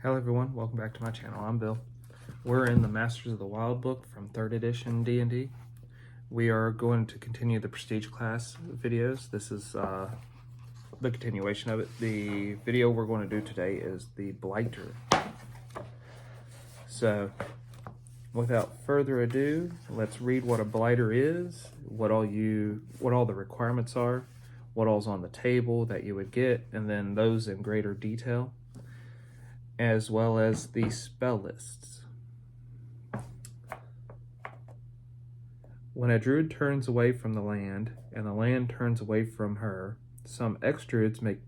Hello everyone, welcome back to my channel. I'm Bill. We're in the Masters of the Wild book from 3rd edition D&D. We are going to continue the Prestige class videos. This is the continuation of it. The video we're going to do today is the Blighter. So, without further ado, let's read what a Blighter is, what all the requirements are, what all's on the table that you would get, and then those in greater detail, as well as the spell lists. When a druid turns away from the land, and the land turns away from her, some ex-druids make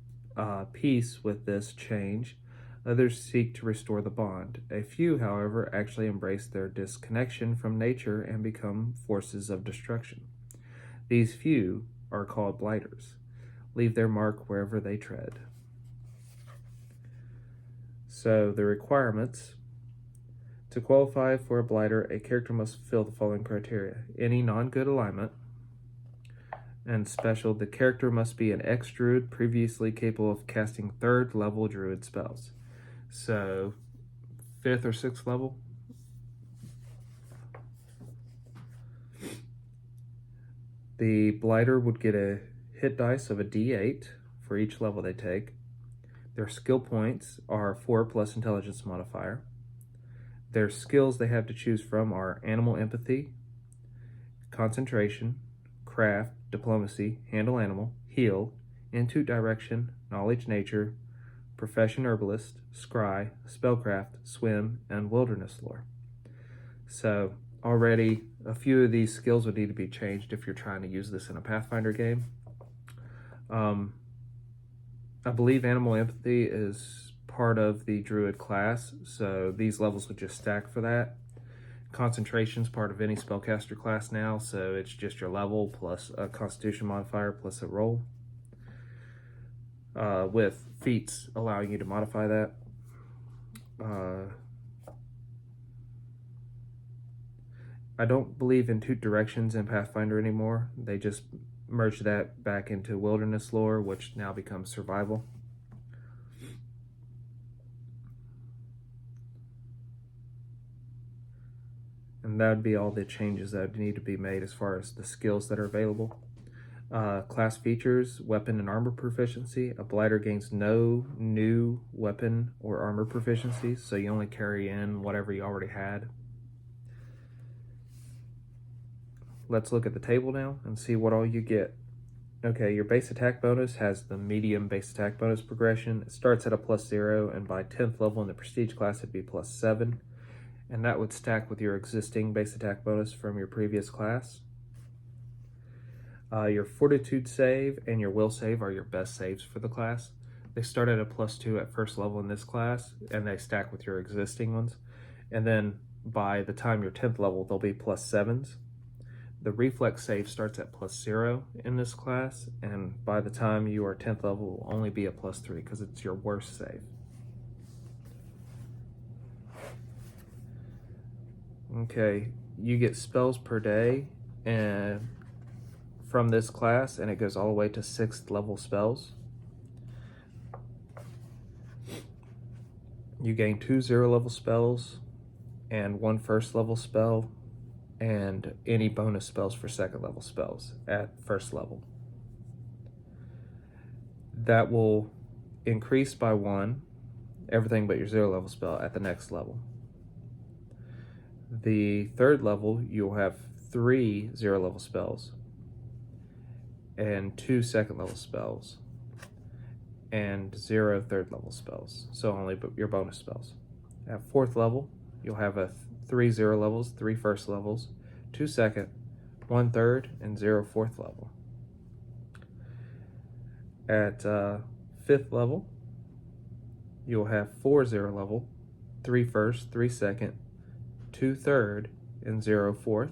peace with this change. Others seek to restore the bond. A few, however, actually embrace their disconnection from nature and become forces of destruction. These few are called blighters. Leave their mark wherever they tread. So the requirements: to qualify for a blighter, a character must fulfill the following criteria: any non-good alignment, and special, the character must be an ex-druid previously capable of casting 3rd level druid spells. So 5th or 6th level. The blighter would get a hit dice of a d8 for each level they take. Their skill points are 4 plus intelligence modifier. Their skills they have to choose from are animal empathy, concentration, craft, diplomacy, handle animal, heal, intuit direction, knowledge nature, profession herbalist, scry, spellcraft, swim, and wilderness lore. So already a few of these skills would need to be changed if you're trying to use this in a Pathfinder game. I believe animal empathy is part of the druid class, so these levels would just stack for that. Concentration is part of any spellcaster class now, so it's just your level plus a constitution modifier plus a roll, with feats allowing you to modify that. I don't believe in intuit directions in Pathfinder anymore. They just merged that back into wilderness lore, which now becomes survival. And that would be all the changes that would need to be made as far as the skills that are available. Class features: weapon and armor proficiency. A blighter gains no new weapon or armor proficiencies, so you only carry in whatever you already had. Let's look at the table now and see what all you get. Okay, your base attack bonus has the medium base attack bonus progression. It starts at a +0, and by 10th level in the prestige class it'd be +7. And that would stack with your existing base attack bonus from your previous class. Your fortitude save and your will save are your best saves for the class. They start at a +2 at 1st level in this class, and they stack with your existing ones. And then by the time you're 10th level, they'll be +7s. The reflex save starts at +0 in this class, and by the time you are 10th level, will only be a +3 because it's your worst save. Okay, you get spells per day and from this class, and it goes all the way to 6th level spells. You gain 2 0-level spells and 1 1st level spell, and any bonus spells for 2nd level spells at 1st level. That will increase by 1, everything but your 0-level spell at the next level. The 3rd level, you'll have 3 0-level spells and 2 2nd level spells and 0 3rd level spells, so only your bonus spells. At 4th level, you'll have 3 0 levels, 3 1st levels, 2 2nd, 1 3rd, and 0 4th level. At 5th level, you'll have 4 0 level, 3 1st, 3 2nd, 2 3rd, and 0 4th.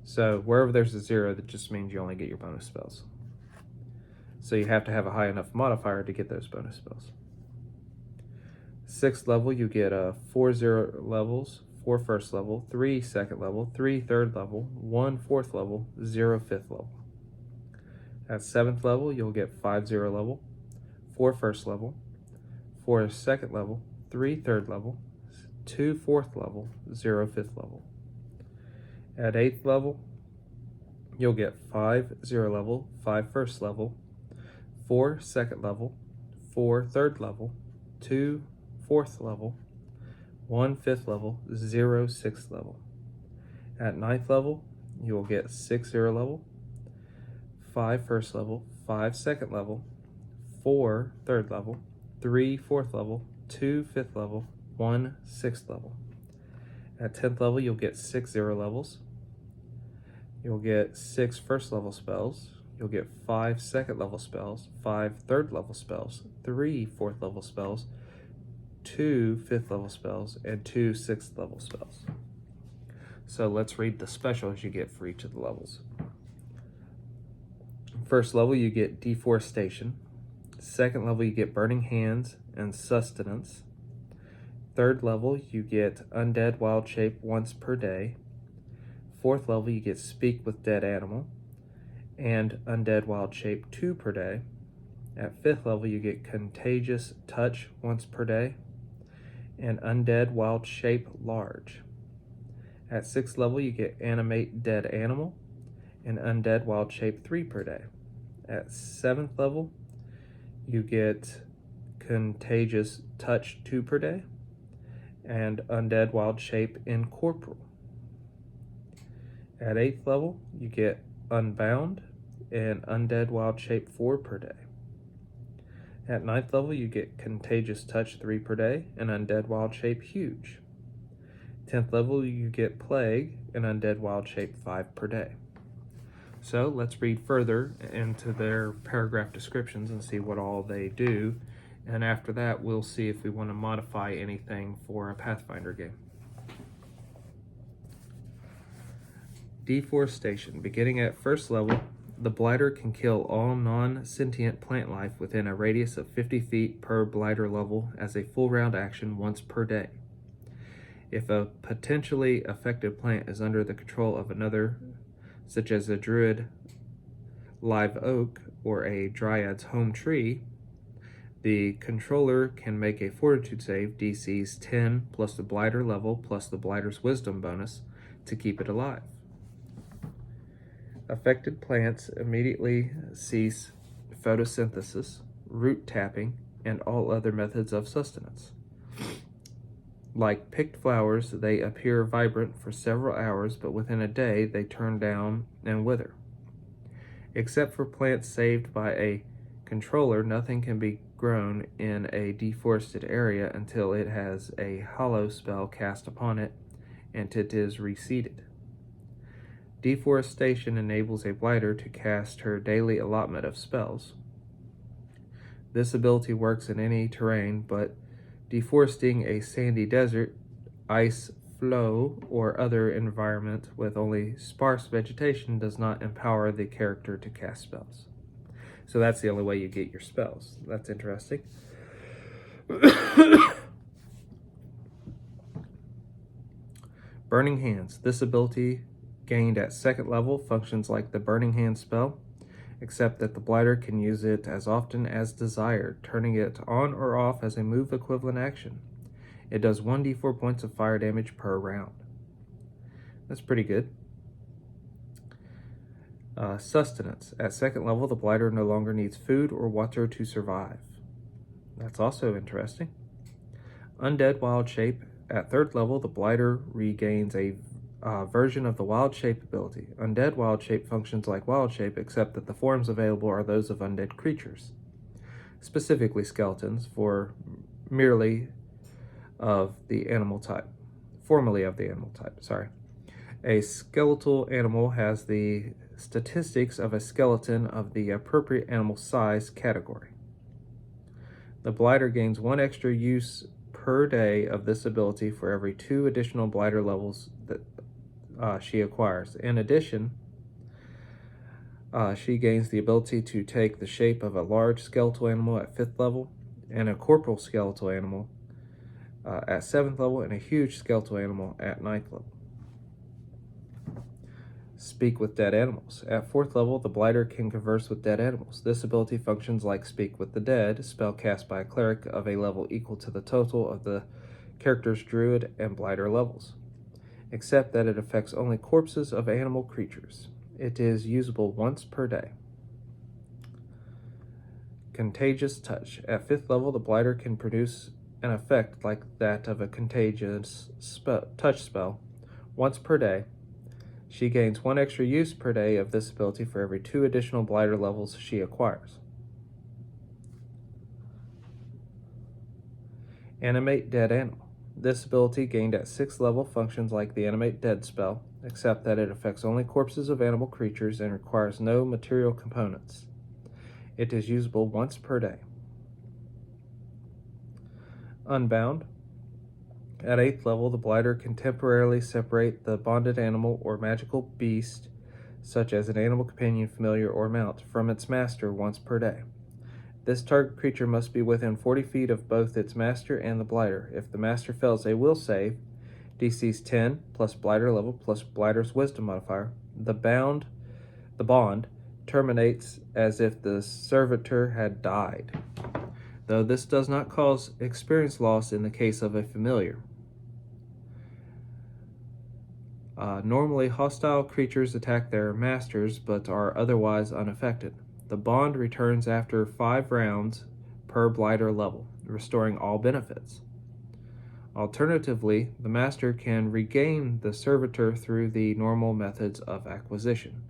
So wherever there's a 0, that just means you only get your bonus spells. So you have to have a high enough modifier to get those bonus spells. 6th level, you get 4 0 levels, 4 1st level, 3 2nd level, 3 3rd level, 1 4th level, 0 5th level. At 7th level, you'll get 5 0 level, 4 1st level, 4 2nd level, 3 3rd level, 2 4th level, 0 5th level. At 8th level, you'll get 5 0 level, 5 1st level, 4 2nd level, 4 3rd level, 2 4th level, 1 5th level, 0 6th level. At 9th level, you will get 6 0 level, 5 1st level, 5 2nd level, 4 3rd level, 3 4th level, 2 5th level, 1 6th level. At 10th level, you'll get 6 0 levels. You'll get 6 1st level spells. You'll get 5 2nd level spells, 5 3rd level spells, 3 4th level spells, 2 5th level spells, and 2 6th level spells. So let's read the specials you get for each of the levels. First level, you get Deforestation. Second level, you get Burning Hands and Sustenance. Third level, you get Undead Wild Shape once per day. Fourth level, you get Speak with Dead Animal and Undead Wild Shape 2 per day. At 5th level, you get Contagious Touch once per day and Undead Wild Shape Large. At 6th level, you get Animate Dead Animal and Undead Wild Shape 3 per day. At 7th level, you get Contagious Touch 2 per day and Undead Wild Shape Incorporeal. At 8th level, you get Unbound and Undead Wild Shape 4 per day. At 9th level, you get Contagious Touch 3 per day and Undead Wild Shape Huge. 10th level, you get Plague and Undead Wild Shape 5 per day. So let's read further into their paragraph descriptions and see what all they do. And after that, we'll see if we want to modify anything for a Pathfinder game. Deforestation. Beginning at 1st level, the blighter can kill all non-sentient plant life within a radius of 50 feet per blighter level as a full round action once per day. If a potentially affected plant is under the control of another, such as a Druid live oak or a Dryad's home tree, the controller can make a fortitude save DC's 10 plus the blighter level plus the blighter's wisdom bonus to keep it alive. Affected plants immediately cease photosynthesis, root tapping, and all other methods of sustenance. Like picked flowers, they appear vibrant for several hours, but within a day they turn down and wither. Except for plants saved by a controller, nothing can be grown in a deforested area until it has a hollow spell cast upon it and it is reseeded. Deforestation enables a blighter to cast her daily allotment of spells. This ability works in any terrain, but deforesting a sandy desert, ice flow, or other environment with only sparse vegetation does not empower the character to cast spells. So that's the only way you get your spells. That's interesting. Burning Hands. This ability, gained at 2nd level, functions like the Burning Hands spell, except that the blighter can use it as often as desired, turning it on or off as a move equivalent action. It does 1d4 points of fire damage per round. That's pretty good. Sustenance. At 2nd level, the blighter no longer needs food or water to survive. That's also interesting. Undead Wild Shape. At 3rd level, the blighter regains a version of the Wild Shape ability. Undead Wild Shape functions like Wild Shape, except that the forms available are those of undead creatures, specifically skeletons, formerly of the animal type. A skeletal animal has the statistics of a skeleton of the appropriate animal size category. The blighter gains 1 extra use per day of this ability for every 2 additional blighter levels that she acquires. In addition, she gains the ability to take the shape of a large skeletal animal at 5th level, and a corporeal skeletal animal at 7th level, and a huge skeletal animal at 9th level. Speak with dead animals. At 4th level, the blighter can converse with dead animals. This ability functions like Speak with the Dead, spell cast by a cleric of a level equal to the total of the character's druid and blighter levels, except that it affects only corpses of animal creatures. It is usable once per day. Contagious Touch. At 5th level, the blighter can produce an effect like that of a contagious touch spell once per day. She gains 1 extra use per day of this ability for every 2 additional blighter levels she acquires. Animate Dead Animal. This ability, gained at 6th level, functions like the Animate Dead spell, except that it affects only corpses of animal creatures and requires no material components. It is usable once per day. Unbound. At 8th level, the blighter can temporarily separate the bonded animal or magical beast, such as an animal companion, familiar, or mount, from its master once per day. This target creature must be within 40 feet of both its master and the blighter. If the master fails a will save, DC's 10 plus blighter level plus blighter's wisdom modifier, the bond terminates as if the servitor had died, though this does not cause experience loss in the case of a familiar. Normally, hostile creatures attack their masters but are otherwise unaffected. The bond returns after 5 rounds per blighter level, restoring all benefits. Alternatively, the master can regain the servitor through the normal methods of acquisition.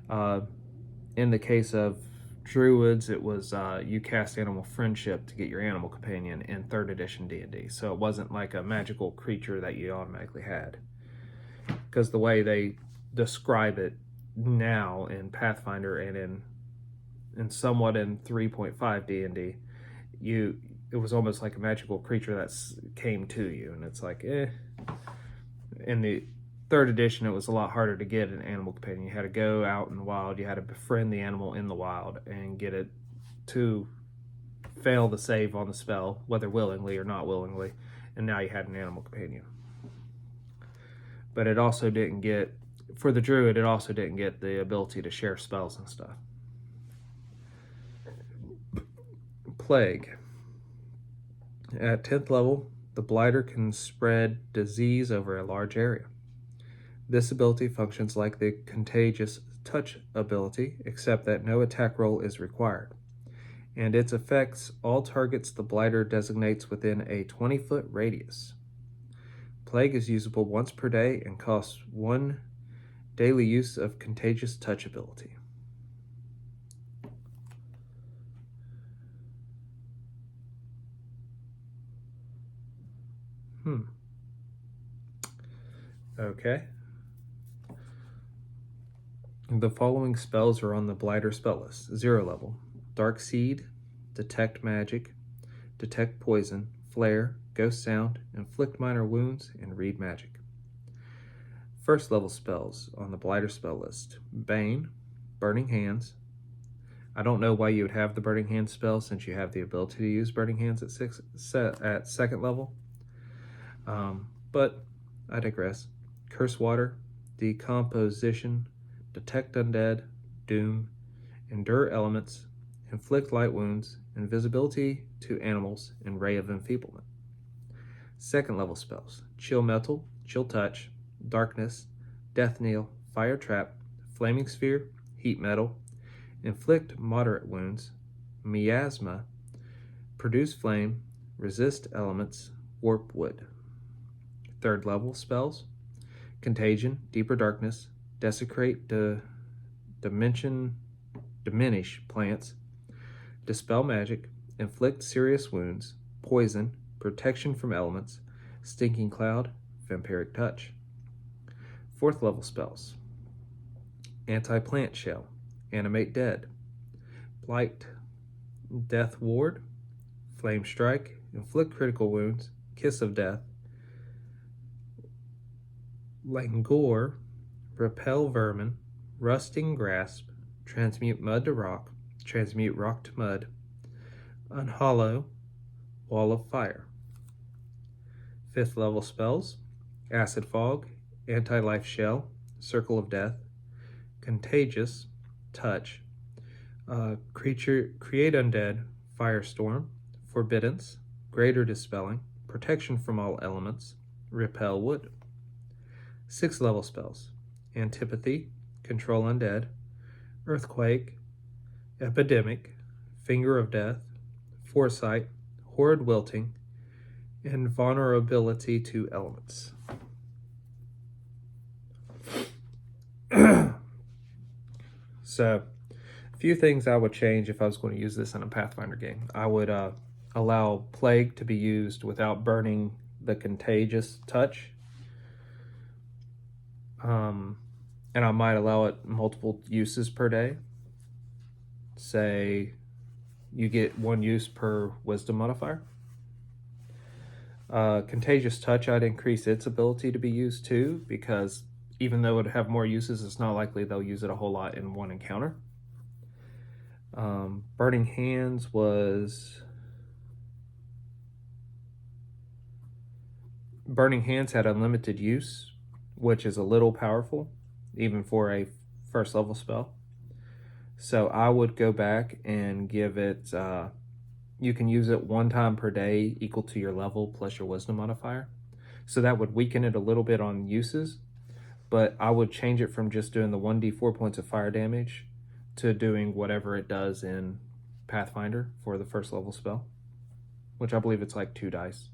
In the case of Druids, it was you cast Animal Friendship to get your animal companion in 3rd edition D&D, so it wasn't like a magical creature that you automatically had. Because the way they describe it now in Pathfinder and in somewhat in 3.5 D&D, it was almost like a magical creature that came to you, and it's like, In the 3rd edition, it was a lot harder to get an animal companion. You had to go out in the wild, you had to befriend the animal in the wild and get it to fail the save on the spell, whether willingly or not willingly, and now you had an animal companion. But it also didn't get, for the Druid, it also didn't get the ability to share spells and stuff. Plague. At 10th level, the blighter can spread disease over a large area. This ability functions like the Contagious Touch ability, except that no attack roll is required, and its affects all targets the blighter designates within a 20-foot radius. Plague is usable once per day and costs 1 daily use of Contagious Touch ability. Okay. The following spells are on the blighter spell list. 0 level: Dark Seed, Detect Magic, Detect Poison, Flare, Ghost Sound, Inflict Minor Wounds, and Read Magic. 1st level spells on the blighter spell list: Bane, Burning Hands. I don't know why you would have the Burning Hands spell since you have the ability to use Burning Hands at 2nd level. But I digress. Curse Water, Decomposition, Detect Undead, Doom, Endure Elements, Inflict Light Wounds, Invisibility to Animals, and Ray of Enfeeblement. 2nd level spells: Chill Metal, Chill Touch, Darkness, Death Knell, Fire Trap, Flaming Sphere, Heat Metal, Inflict Moderate Wounds, Miasma, Produce Flame, Resist Elements, Warp Wood. 3rd level spells: Contagion, Deeper Darkness, Desecrate, Diminish Plants, Dispel Magic, Inflict Serious Wounds, Poison, Protection from Elements, Stinking Cloud, Vampiric Touch. 4th level spells: Anti-Plant Shell, Animate Dead, Blight, Death Ward, Flame Strike, Inflict Critical Wounds, Kiss of Death, Languor, Repel Vermin, Rusting Grasp, Transmute Mud to Rock, Transmute Rock to Mud, Unhollow, Wall of Fire. 5th level spells: Acid Fog, Anti-Life Shell, Circle of Death, Contagious, touch. Create undead, firestorm. Forbiddance, greater dispelling. Protection from all elements, repel wood. 6 level spells. Antipathy, control undead. Earthquake, epidemic, finger of death. Foresight, horrid wilting, and vulnerability to elements. So, a few things I would change if I was going to use this in a Pathfinder game. I would allow Plague to be used without burning the Contagious touch. And I might allow it multiple uses per day. Say you get 1 use per Wisdom modifier. Contagious touch, I'd increase its ability to be used too, because even though it would have more uses, it's not likely they'll use it a whole lot in one encounter. Burning Hands had unlimited use, which is a little powerful, even for a first level spell. So I would go back and give it, you can use it 1 time per day equal to your level plus your Wisdom modifier. So that would weaken it a little bit on uses, but I would change it from just doing the 1d4 points of fire damage to doing whatever it does in Pathfinder for the first level spell, which I believe it's like 2 dice.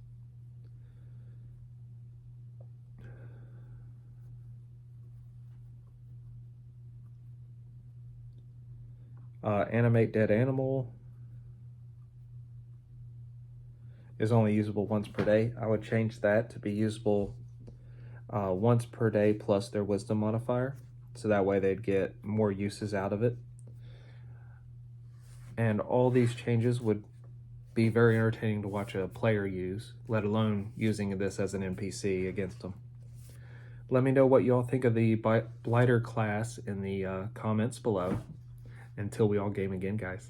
Animate dead animal is only usable once per day. I would change that to be usable once per day plus their Wisdom modifier, so that way they'd get more uses out of it. And all these changes would be very entertaining to watch a player use, let alone using this as an NPC against them. Let me know what you all think of the blighter class in the comments below. Until we all game again, guys.